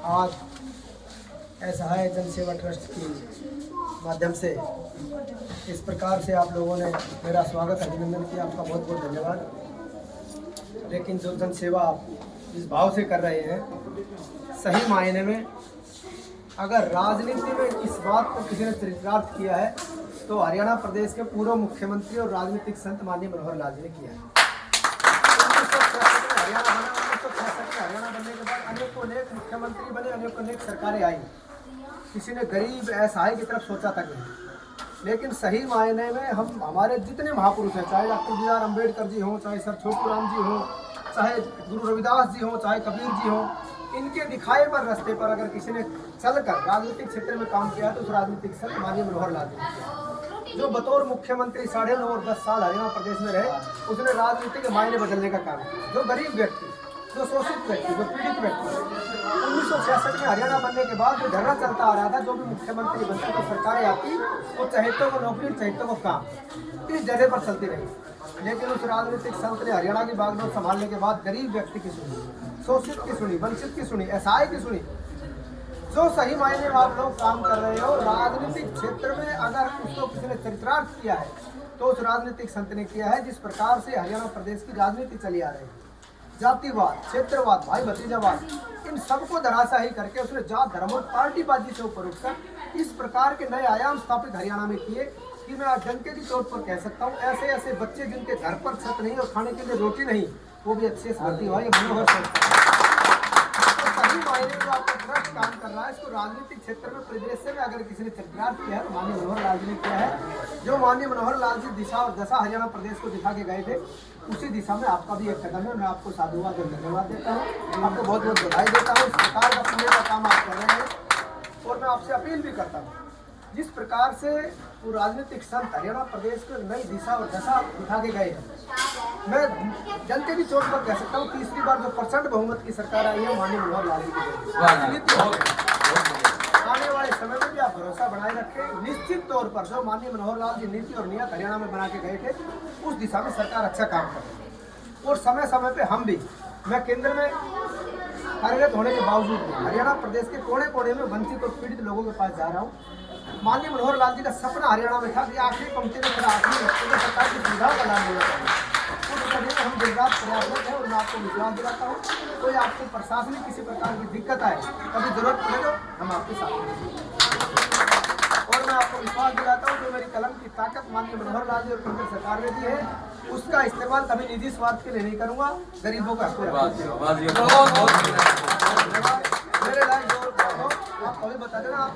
आज असहाय जन सेवा ट्रस्ट के माध्यम से इस प्रकार से आप लोगों ने मेरा स्वागत अभिनंदन किया, आपका बहुत बहुत धन्यवाद। लेकिन जो जन सेवा आप इस भाव से कर रहे हैं, सही मायने में अगर राजनीति में इस बात को किसी ने चरितार्थ किया है तो हरियाणा प्रदेश के पूर्व मुख्यमंत्री और राजनीतिक संत माननीय मनोहर लाल जी ने किया है। हरियाणा बनने के बाद अनेक मुख्यमंत्री बने, अनेक सरकारें आई, किसी ने गरीब असहाय की तरफ सोचा तक नहीं। लेकिन सही मायने में हम हमारे जितने महापुरुष हैं, चाहे doctor B are Ambedkar ji हों, चाहे सर छोटूराम जी हों, चाहे गुरु रविदास जी हों, चाहे कबीर जी हों, इनके दिखाए पर रास्ते पर अगर किसी ने चलकर राजनीतिक क्षेत्र में काम किया है तो उस राजनीतिक संत माननीय मनोहर लाल जी, जो बतौर मुख्यमंत्री 9.5 और 10 साल हरियाणा प्रदेश में रहे, उसने राजनीति के मायने बदलने का काम किया। जो गरीब व्यक्ति, जो शोषित व्यक्ति, जो पीड़ित व्यक्ति, 1966 में हरियाणा बनने के बाद जो धरना चलता आ रहा था, जो भी मुख्यमंत्री बनता तो सरकारें आती, वो चहेतों को नौकरी, चहेतों को काम, इस जगह पर चलती रही। लेकिन उस राजनीतिक संत ने हरियाणा की बागडोर संभालने के बाद गरीब व्यक्ति की सुनी, शोषित की सुनी, वंचित की सुनी, असहाय की सुनी। जो सही मायने में आप लोग काम कर रहे हो राजनीतिक क्षेत्र में, अगर उसको किसी ने चरितार्थ किया है तो उस राजनीतिक संत ने किया है। जिस प्रकार से हरियाणा प्रदेश की राजनीति चली आ रही है, जातिवाद, क्षेत्रवाद, भाई भतीजावाद, इन सबको धराशायी करके उसने जात धर्म और पार्टीबाजी से ऊपर उठकर इस प्रकार के नए आयाम स्थापित हरियाणा में किए कि मैं आज डंके की चोट पर कह सकता हूँ, ऐसे ऐसे बच्चे जिनके घर पर छत नहीं और खाने के लिए रोटी नहीं, वो भी अच्छे से भर्ती हुआ। ये मनोहर सही मायने में आपका ट्रस्ट काम कर रहा है। इसको राजनीतिक क्षेत्र में परिदृश्य में अगर किसी ने चरितार्थ किया है तो माननीय मनोहर लाल जी ने किया है। जो माननीय मनोहर लाल जी दिशा और दशा हरियाणा प्रदेश को दिखा के गए थे, उसी दिशा में आपका भी एक कदम है। मैं आपको साधुवाद और धन्यवाद देता हूँ, आपको बहुत बहुत बधाई देता हूँ। इस प्रकार का पुण्य का काम आप कर रहे हैं और मैं आपसे अपील भी करता हूँ, जिस प्रकार से वो राजनीतिक संत हरियाणा प्रदेश को नई दिशा और दशा दिखा के गए हैं, मैं जनता की चोट पर कह सकता हूँ तीसरी बार जो प्रचंड बहुमत की सरकार आई है माननीय मनोहर लाल जी की। आने वाले समय में भी आप भरोसा बनाए रखें। निश्चित तौर पर जो माननीय मनोहर लाल जी नीति और नियत हरियाणा में बना के गए थे, उस दिशा में सरकार अच्छा काम कर रही है। और समय समय पे हम भी, मैं केंद्र में कार्यरत होने के बावजूद भी हरियाणा प्रदेश के कोने कोने में वंचित और पीड़ित लोगों के पास जा रहा हूँ। माननीय मनोहर लाल जी का सपना हरियाणा में था कि आखिरी पंक्ति में खड़ा आखिरी व्यक्ति सरकार की सुविधाओं का लाभ लेना चाहिए। उस वजह से हम दिन रात प्रयासरत हैं और मैं आपको विश्वास दिलाता हूँ, कोई आपको प्रशासनिक किसी प्रकार की दिक्कत आए, कभी जरूरत पड़े तो हम आपके साथ हैं। और मैं आपको विश्वास दिलाता हूँ, जो मेरी कलम की ताकत माननीय मनोहर लाल जी और केंद्र सरकार ने दी है, उसका इस्तेमाल कभी निजी स्वार्थ के लिए नहीं करूँगा। गरीबों का मेरे लायक जो आपको भी बता देना।